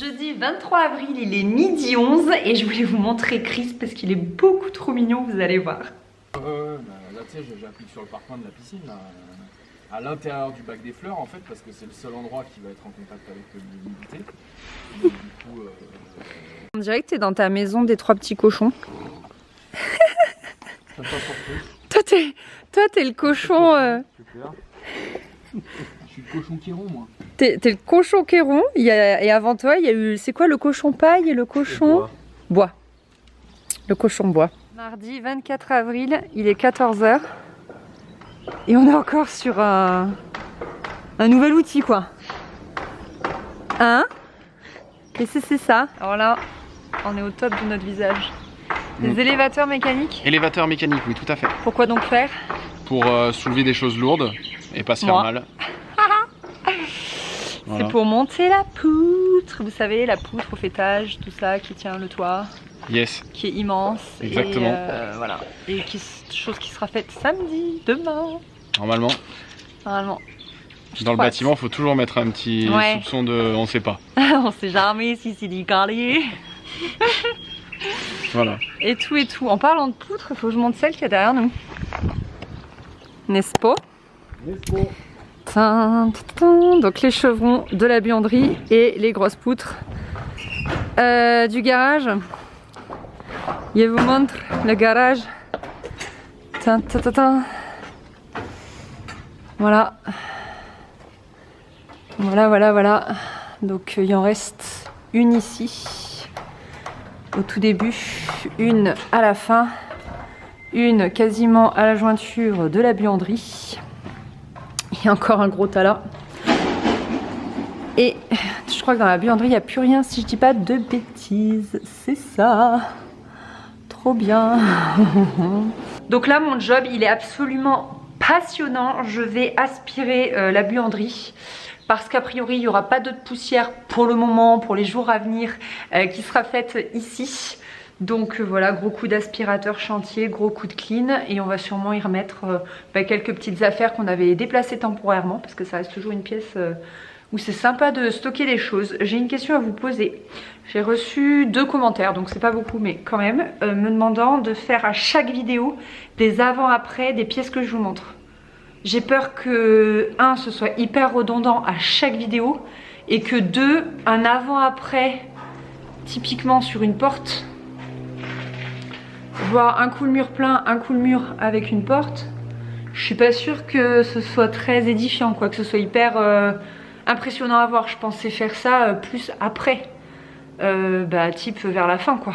Jeudi 23 avril, il est midi 11 et je voulais vous montrer Chris parce qu'il est beaucoup trop mignon, vous allez voir. Là tu sais, j'applique sur le parpaing de la piscine, là, à l'intérieur du bac des fleurs en fait, parce que c'est le seul endroit qui va être en contact avec l'humidité. Du coup, On dirait que t'es dans ta maison des trois petits cochons. ça pas surpris. Toi t'es le cochon... Super. Je suis le cochon qui rond moi. T'es le cochon qui est rond, et avant toi il y a eu... C'est quoi le cochon paille et le cochon... Bois. Le cochon bois. Mardi 24 avril, il est 14 h. Et on est encore sur un nouvel outil quoi. Hein? Et c'est ça. Alors là, on est au top de notre visage. Des élévateurs mécaniques. Élévateur mécanique, oui, tout à fait. Pourquoi donc faire? Pour soulever des choses lourdes et pas se faire mal. Voilà. C'est pour monter la poutre. Vous savez, la poutre au fêtage, tout ça qui tient le toit. Yes. Qui est immense. Exactement. Et voilà. Et chose qui sera faite samedi, demain. Normalement. Dans le bâtiment, il faut toujours mettre un petit soupçon de on sait pas. On sait jamais si c'est du carrier. Voilà. Et tout. En parlant de poutre, il faut que je monte celle qui est derrière nous. N'est-ce pas? Donc les chevrons de la buanderie et les grosses poutres du garage. Je vous montre le garage. Voilà. Donc il en reste une ici au tout début, une à la fin, une quasiment à la jointure de la buanderie. Il y a encore un gros tas là. Et je crois que dans la buanderie il n'y a plus rien si je dis pas de bêtises. C'est ça. Trop bien. Donc là mon job il est absolument passionnant. Je vais aspirer la buanderie. Parce qu'a priori, il n'y aura pas d'autre poussière pour le moment, pour les jours à venir, qui sera faite ici. Donc voilà, gros coup d'aspirateur chantier, gros coup de clean. Et on va sûrement y remettre quelques petites affaires qu'on avait déplacées temporairement. Parce que ça reste toujours une pièce où c'est sympa de stocker des choses. J'ai une question à vous poser. J'ai reçu 2 commentaires, donc c'est pas beaucoup, mais quand même, me demandant de faire à chaque vidéo des avant-après des pièces que je vous montre. J'ai peur que, 1, ce soit hyper redondant à chaque vidéo et que 2, un avant-après, typiquement sur une porte, voir un coup le mur plein, un coup le mur avec une porte, je suis pas sûre que ce soit très édifiant, quoi, que ce soit hyper impressionnant à voir. Je pensais faire ça plus après, type vers la fin, quoi.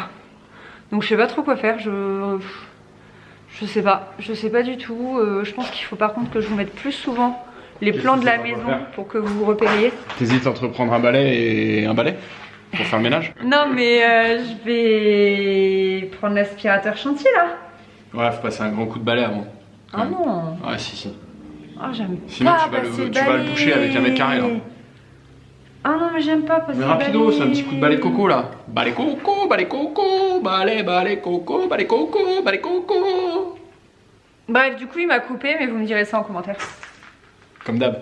Donc je sais pas trop quoi faire, je sais pas du tout. Je pense qu'il faut par contre que je vous mette plus souvent les plans de la maison pour que vous repériez. T'hésites entre prendre un balai et un balai pour faire le ménage? Non mais je vais prendre l'aspirateur chantier là. Ouais, faut passer un grand coup de balai avant. Ah non. Ouais, si. Ah j'aime sinon pas tu vas le boucher avec 1 mètre carré là. Ah non mais j'aime pas passer le balai. Mais rapido, c'est un petit coup de balai de coco là. Balai coco, balai coco, balai coco, balai coco, balai coco. Bref, du coup il m'a coupé, mais vous me direz ça en commentaire. Comme d'hab.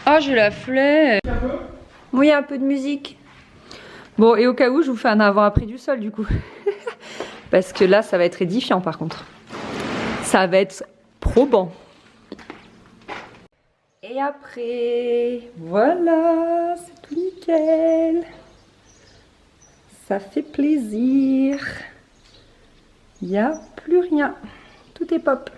Ah j'ai la flemme. Oui, un peu de musique. Bon, et au cas où, je vous fais un avant-après du sol du coup. Parce que là, ça va être édifiant par contre. Ça va être probant. Et après, voilà, c'est tout nickel. Ça fait plaisir. Il n'y a plus rien. Tout est pop.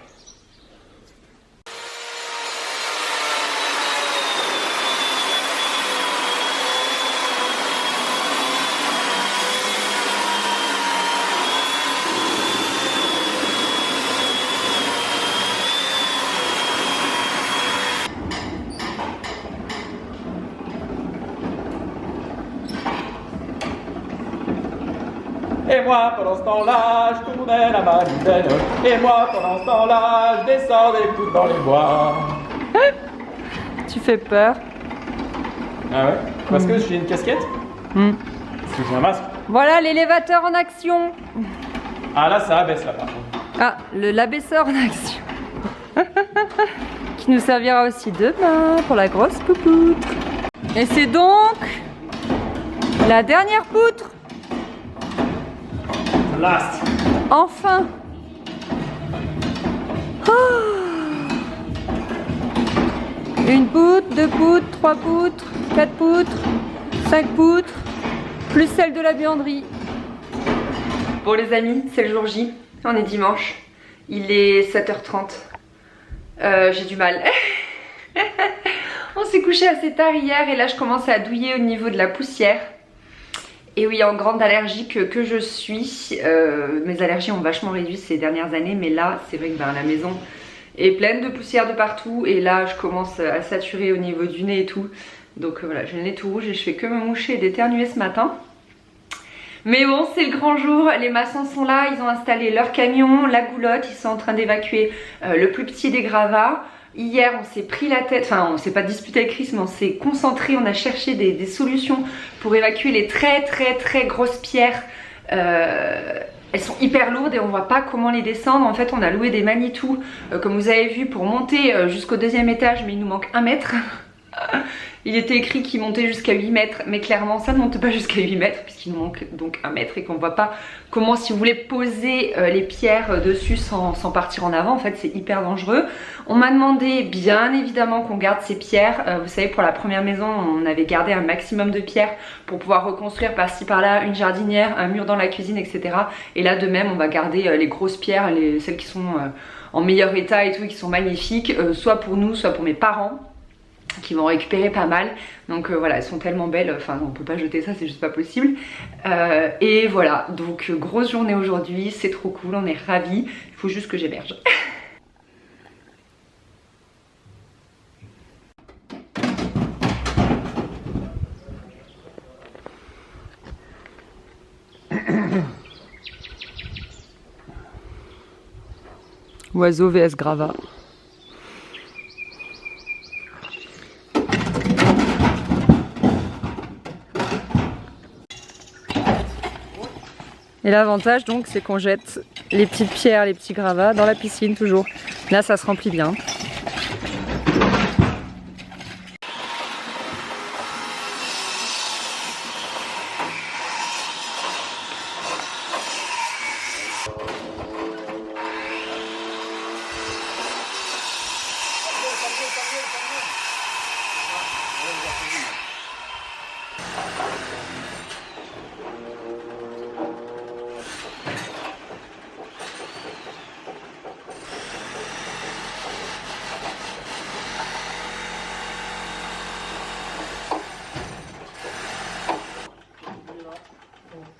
Et moi, pendant ce temps-là, je tournais la manivelle. Et moi, pendant ce temps-là, je descendais tout dans les bois. Tu fais peur. Ah ouais? Parce que j'ai une casquette? Parce que j'ai un masque? Voilà l'élévateur en action. Ah là, ça abaisse là par contre. Ah, l'abaisseur en action. Qui nous servira aussi demain pour la grosse poupoutre. Et c'est donc la dernière poutre. Last. Enfin. Oh. Une poutre, 2 poutres, 3 poutres, 4 poutres, 5 poutres, plus celle de la buanderie. Bon les amis, c'est le jour J, on est dimanche, il est 7h30, j'ai du mal. On s'est couché assez tard hier et là je commence à douiller au niveau de la poussière. Et oui, en grande allergique que je suis, mes allergies ont vachement réduit ces dernières années, mais là c'est vrai que la maison est pleine de poussière de partout et là je commence à saturer au niveau du nez et tout. Donc voilà, j'ai le nez tout rouge et je fais que me moucher et d'éternuer ce matin. Mais bon, c'est le grand jour, les maçons sont là, ils ont installé leur camion, la goulotte, ils sont en train d'évacuer le plus petit des gravats. Hier, on s'est pris la tête, enfin on s'est pas disputé avec Chris, mais on s'est concentré, on a cherché des solutions pour évacuer les très grosses pierres. Elles sont hyper lourdes et on voit pas comment les descendre. En fait, on a loué des Manitou, comme vous avez vu, pour monter jusqu'au 2e étage, mais il nous manque 1 mètre. Il était écrit qu'il montait jusqu'à 8 mètres, mais clairement ça ne monte pas jusqu'à 8 mètres puisqu'il nous manque donc 1 mètre et qu'on voit pas comment, si vous voulez poser les pierres dessus sans partir en avant, en fait c'est hyper dangereux. On m'a demandé bien évidemment qu'on garde ces pierres, vous savez pour la première maison on avait gardé un maximum de pierres pour pouvoir reconstruire par-ci par-là une jardinière, un mur dans la cuisine, etc. Et là de même on va garder les grosses pierres, celles qui sont en meilleur état et tout, et qui sont magnifiques, soit pour nous, soit pour mes parents, qui vont récupérer pas mal. Donc voilà, elles sont tellement belles, enfin on peut pas jeter ça, c'est juste pas possible. Et voilà, donc grosse journée aujourd'hui, c'est trop cool, on est ravis, il faut juste que j'héberge. Oiseau vs Grava. Et l'avantage donc c'est qu'on jette les petites pierres, les petits gravats dans la piscine toujours. Là ça se remplit bien.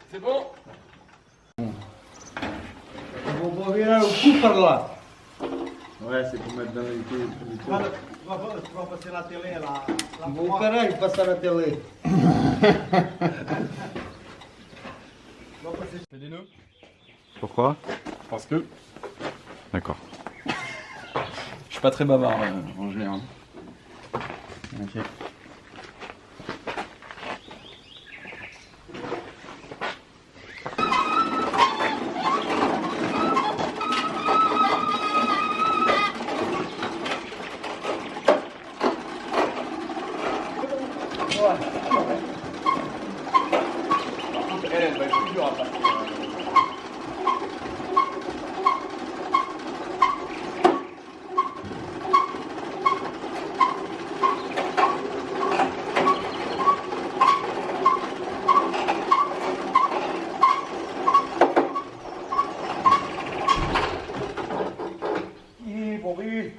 C'est bon? On va virer au coup par là. Ouais, c'est pour mettre dans les coups. Tu vas passer la télé là. Mon père, il passe à la télé. Fais des nœuds? Pourquoi? Parce que D'accord. je suis pas très bavard en général. Ok. Elle va être plus dure à passer. Oui.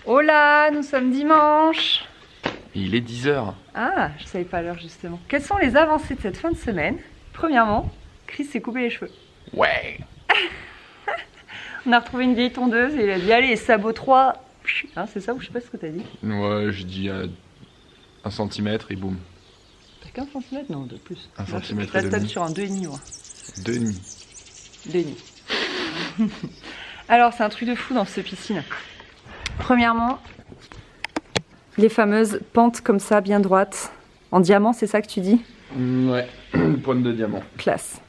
Hola, nous sommes dimanche. Il est 10h. Ah, je savais pas l'heure justement. Quelles sont les avancées de cette fin de semaine? Premièrement, Chris s'est coupé les cheveux. Ouais. On a retrouvé une vieille tondeuse et il a dit allez, sabot 3. Hein, c'est ça ou je sais pas ce que t'as dit. Ouais, je dis 1 centimètre et boum. T'as 15 cm? Non, de plus. 1 centimètre Là, et je tape demi. sur un 2,5 moi. 2,5. 2,5. Alors, c'est un truc de fou dans cette piscine. Premièrement, les fameuses pentes comme ça, bien droites. En diamant, c'est ça que tu dis? Ouais, une pointe de diamant. Classe.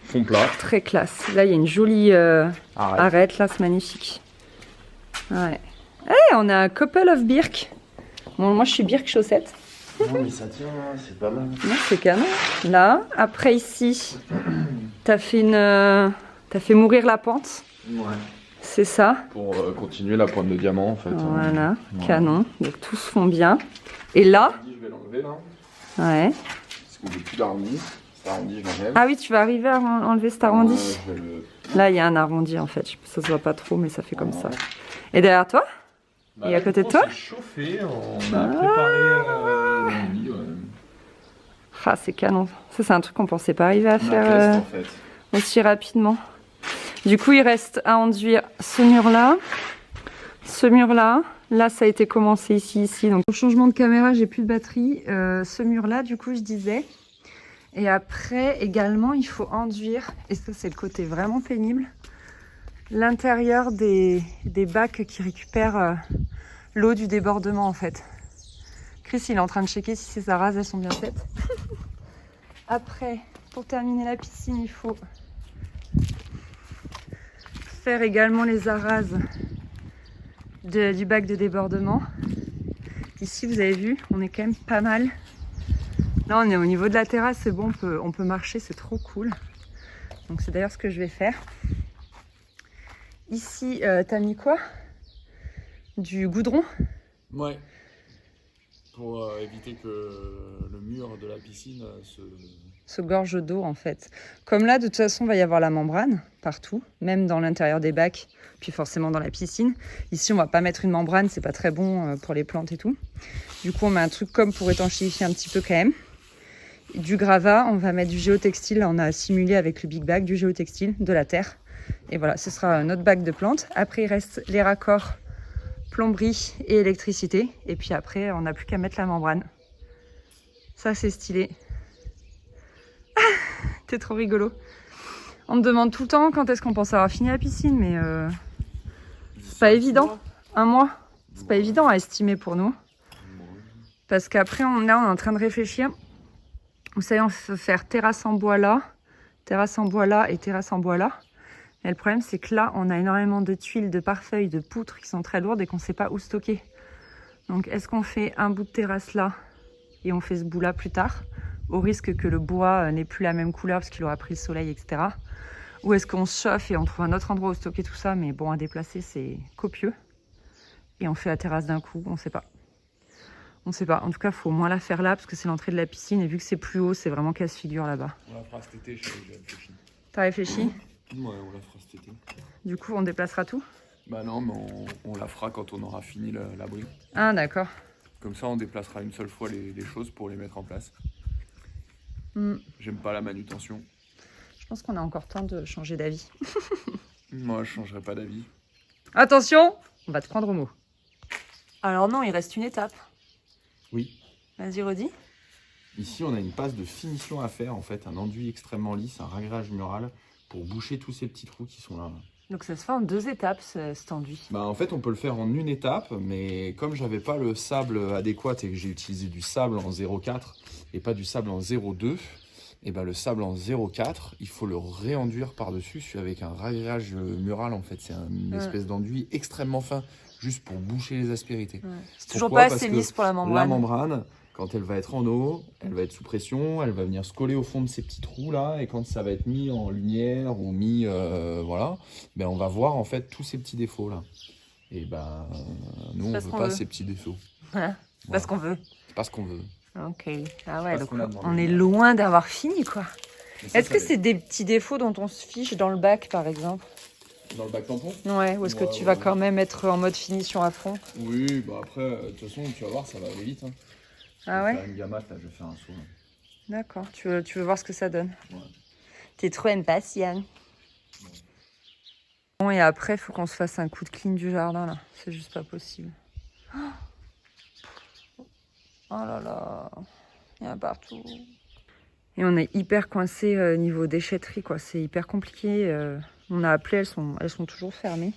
Fond plat. Très classe. Là, il y a une jolie arête, là, c'est magnifique. Ouais. Hey, on a un couple of Birk. Bon, moi, je suis Birk chaussettes. Non, mais ça tient, c'est pas mal. Non, c'est canon. Là, après ici, t'as fait mourir la pente. Ouais. C'est ça. Pour continuer la pointe de diamant en fait. Voilà, canon. Donc tout se fond bien. Et là, Je vais l'enlever là. ouais. Parce que j'ai plus d'arrondi. Cet arrondi, je l'enlève. Ah oui, tu vas arriver à enlever cet arrondi. Je vais le... Là, il y a un arrondi en fait. Ça se voit pas trop, mais ça fait comme ça. Et derrière toi? Et à côté de toi? C'est chauffé, on a préparé le lit. Ah, c'est canon. Ça, c'est un truc qu'on pensait pas arriver à On faire a en fait. aussi rapidement. Du coup, il reste à enduire ce mur-là, ce mur-là. Là, ça a été commencé ici. Donc, au changement de caméra, j'ai plus de batterie. Ce mur-là, du coup, je disais. Et après, également, il faut enduire, et ça, c'est le côté vraiment pénible, l'intérieur des bacs qui récupèrent l'eau du débordement, en fait. Chris, il est en train de checker si ces arases, elles sont bien faites. Après, pour terminer la piscine, il faut faire également les arases du bac de débordement. Ici, vous avez vu, on est quand même pas mal. Là, on est au niveau de la terrasse, c'est bon, on peut marcher, c'est trop cool. Donc, c'est d'ailleurs ce que je vais faire. Ici, t'as mis quoi? Du goudron? Ouais. Pour éviter que le mur de la piscine se gorge d'eau en fait. Comme là, de toute façon, il va y avoir la membrane partout, même dans l'intérieur des bacs, puis forcément dans la piscine. Ici, on va pas mettre une membrane, c'est pas très bon pour les plantes et tout. Du coup, on met un truc comme pour étanchéifier un petit peu quand même. Du gravat, on va mettre du géotextile. On a simulé avec le Big Bag du géotextile, de la terre. Et voilà, ce sera notre bac de plantes. Après, il reste les raccords plomberie et électricité. Et puis après, on n'a plus qu'à mettre la membrane. Ça, c'est stylé. T'es trop rigolo. On me demande tout le temps quand est-ce qu'on pense avoir fini la piscine, mais c'est pas évident. Un mois, c'est pas évident à estimer pour nous. Parce qu'après, on est en train de réfléchir. Vous savez, on peut faire terrasse en bois là et terrasse en bois là. Mais le problème, c'est que là, on a énormément de tuiles, de pare-feuilles, de poutres qui sont très lourdes et qu'on ne sait pas où stocker. Donc, est-ce qu'on fait un bout de terrasse là et on fait ce bout là plus tard, au risque que le bois n'ait plus la même couleur parce qu'il aura pris le soleil, etc. Ou est-ce qu'on se chauffe et on trouve un autre endroit où stocker tout ça, mais bon, à déplacer, c'est copieux. Et on fait la terrasse d'un coup, on ne sait pas. On ne sait pas. En tout cas, il faut au moins la faire là parce que c'est l'entrée de la piscine et vu que c'est plus haut, c'est vraiment casse-figure là-bas. On la fera cet été, j'ai réfléchi. T'as réfléchi? Ouais, on la fera cet été. Du coup, on déplacera tout? Bah non, mais on la fera quand on aura fini l'abri. Ah, d'accord. Comme ça, on déplacera une seule fois les choses pour les mettre en place. J'aime pas la manutention. Je pense qu'on a encore temps de changer d'avis. Moi, je changerai pas d'avis. Attention, on va te prendre au mot. Alors non, il reste une étape. Oui. Vas-y, redis. Ici, on a une passe de finition à faire, en fait, un enduit extrêmement lisse, un ragrage mural pour boucher tous ces petits trous qui sont là. Donc ça se fait en 2 étapes, cet enduit. Bah, en fait, on peut le faire en une étape, mais comme j'avais pas le sable adéquat et que j'ai utilisé du sable en 0,4 et pas du sable en 0,2, et ben le sable en 0,4, il faut le réenduire par-dessus avec un ragrage mural, en fait. C'est une espèce d'enduit extrêmement fin, juste pour boucher les aspérités. Ouais. C'est toujours pas assez lisse pour la membrane. La membrane, quand elle va être en eau, elle va être sous pression, elle va venir se coller au fond de ces petits trous là, et quand ça va être mis en lumière ou mis, voilà, ben on va voir en fait tous ces petits défauts là. Et ben nous on veut pas ces petits défauts. Voilà. C'est pas ce qu'on veut. C'est pas ce qu'on veut. Ok. Ah ouais, donc on est loin d'avoir fini quoi. Est-ce que c'est des petits défauts dont on se fiche dans le bac par exemple? Dans le bac tampon? Ouais, ou est-ce que tu vas quand même être en mode finition à fond? Oui, bah après, de toute façon, tu vas voir, ça va aller vite. Hein. Ah ouais? Je vais faire une gamate, là, je vais faire un saut. D'accord, tu veux voir ce que ça donne? Ouais. T'es trop impatient. Ouais. Bon, et après, il faut qu'on se fasse un coup de clean du jardin, là. C'est juste pas possible. Oh là là, il y en a partout. Et on est hyper coincé niveau déchetterie, quoi. C'est hyper compliqué. On a appelé, elles sont toujours fermées.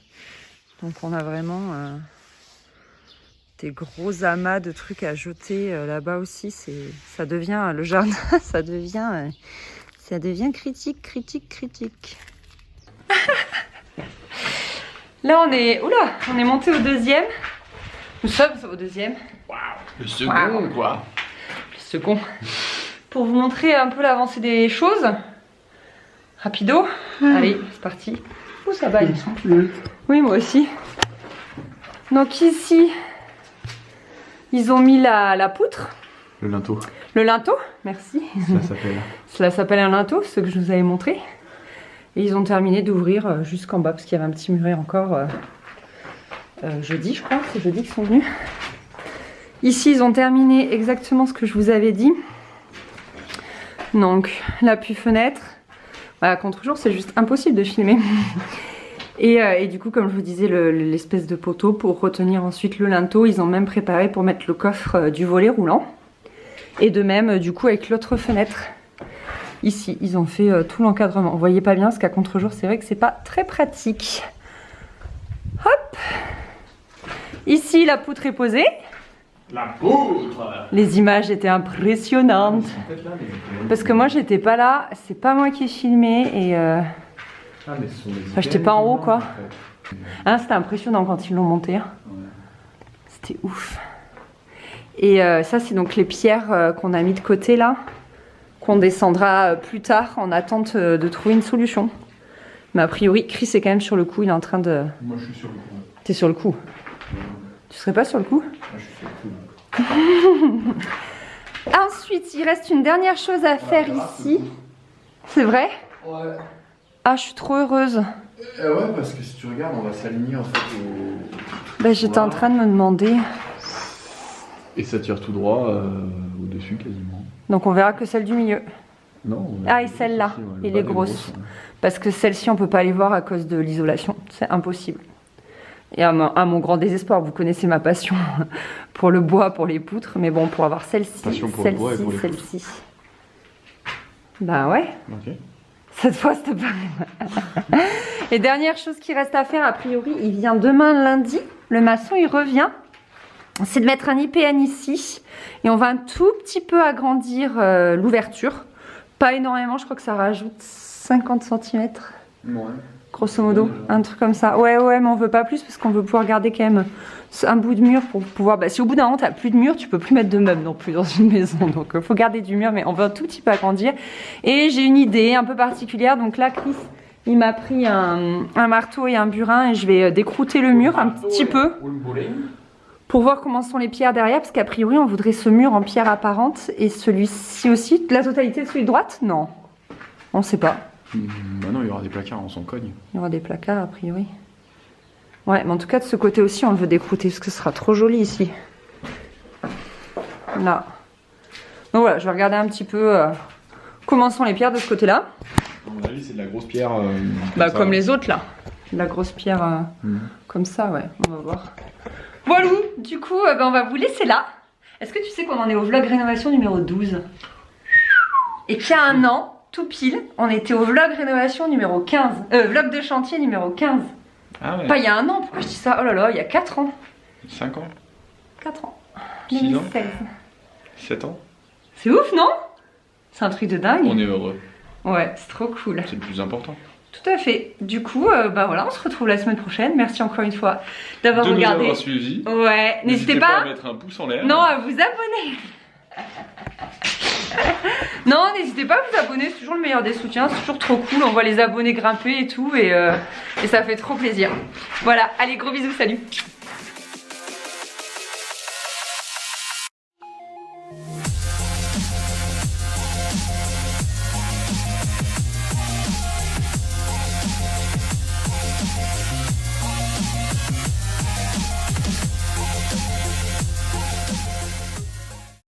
Donc on a vraiment des gros amas de trucs à jeter là-bas aussi. Ça devient le jardin, ça devient critique. Là on est monté au deuxième. Nous sommes au deuxième. Waouh, le second quoi. Le second. Pour vous montrer un peu l'avancée des choses. Rapido. Allez, c'est parti. Où ça va? Oui, moi aussi. Donc ici, ils ont mis la poutre. Le linteau. Le linteau, merci. Cela s'appelle un linteau, ce que je vous avais montré. Et ils ont terminé d'ouvrir jusqu'en bas, parce qu'il y avait un petit muret encore jeudi, je crois. C'est jeudi qu'ils sont venus. Ici, ils ont terminé exactement ce que je vous avais dit. Donc, l'appui-fenêtre. Voilà, contre-jour, c'est juste impossible de filmer. Et du coup, comme je vous disais, l'espèce de poteau pour retenir ensuite le linteau. Ils ont même préparé pour mettre le coffre du volet roulant. Et de même, du coup, avec l'autre fenêtre. Ici, ils ont fait tout l'encadrement. Vous voyez pas bien, parce qu'à contre-jour, c'est vrai que c'est pas très pratique. Hop! Ici, la poutre est posée. La poutre. Les images étaient impressionnantes. Parce que moi, j'étais pas là. C'est pas moi qui ai filmé. Et enfin, j'étais pas en haut, quoi. Hein, c'était impressionnant quand ils l'ont monté. Hein. C'était ouf. Et ça, c'est donc les pierres qu'on a mis de côté, là. Qu'on descendra plus tard en attente de trouver une solution. Mais a priori, Chris est quand même sur le coup. Il est en train de... Moi, je suis sur le coup. T'es sur le coup? Tu serais pas sur le coup? Moi, je suis sur le coup. Ensuite, il reste une dernière chose à faire ici. C'est vrai? Ouais. Ah, je suis trop heureuse. Ouais, parce que si tu regardes, on va s'aligner en fait au... Bah, j'étais en train de me demander. Et ça tire tout droit au-dessus quasiment. Donc on verra que celle du milieu. Non. Ah, et celle-là, et les grosses. Parce que celle-ci, on peut pas les voir à cause de l'isolation. C'est impossible. Et à mon grand désespoir, vous connaissez ma passion pour le bois, pour les poutres. Mais bon, pour avoir celle-ci, celle-ci. Bah ouais. Ok. Cette fois, s'il te plaît. Et dernière chose qui reste à faire, a priori, il vient demain lundi. Le maçon, il revient. C'est de mettre un IPN ici. Et on va un tout petit peu agrandir l'ouverture. Pas énormément, je crois que ça rajoute 50 cm. Ouais. Grosso modo, un truc comme ça. Ouais, mais on veut pas plus parce qu'on veut pouvoir garder quand même un bout de mur pour pouvoir... Bah, si au bout d'un moment, t'as plus de mur, tu peux plus mettre de meubles non plus dans une maison. Donc, il faut garder du mur, mais on veut un tout petit peu agrandir. Et j'ai une idée un peu particulière. Donc là, Chris, il m'a pris un marteau et un burin et je vais décrouter le mur un petit peu pour voir comment sont les pierres derrière. Parce qu'a priori, on voudrait ce mur en pierre apparente et celui-ci aussi. La totalité de celui de droite? Non. On sait pas. Bah non, il y aura des placards, on s'en cogne. Il y aura des placards a priori. Ouais, mais en tout cas de ce côté aussi on le veut décrouter parce que ce sera trop joli ici. Là. Donc voilà, je vais regarder un petit peu comment sont les pierres de ce côté-là. À mon avis, c'est de la grosse pierre. Bah comme les autres là. De la grosse pierre comme ça, ouais. On va voir. Voilà, du coup, on va vous laisser là. Est-ce que tu sais qu'on en est au vlog rénovation numéro 12? Et qu'il y a un an, tout pile, on était au vlog rénovation numéro 15. Vlog de chantier numéro 15. Ah ouais. Pas il y a un an, pourquoi je dis ça? Oh là là, il y a 4 ans. 5 ans. 4 ans. 6 ans. 2016. 7 ans. C'est ouf, non? C'est un truc de dingue. On est heureux. Ouais, c'est trop cool. C'est le plus important. Tout à fait. Du coup, bah voilà, on se retrouve la semaine prochaine. Merci encore une fois d'avoir De regardé. nous avoir suivis. Ouais, n'hésitez pas pas à mettre un pouce en l'air. Non, à vous abonner. Non, n'hésitez pas à vous abonner, c'est toujours le meilleur des soutiens, c'est toujours trop cool, on voit les abonnés grimper et tout, et ça fait trop plaisir. Voilà, allez, gros bisous, salut.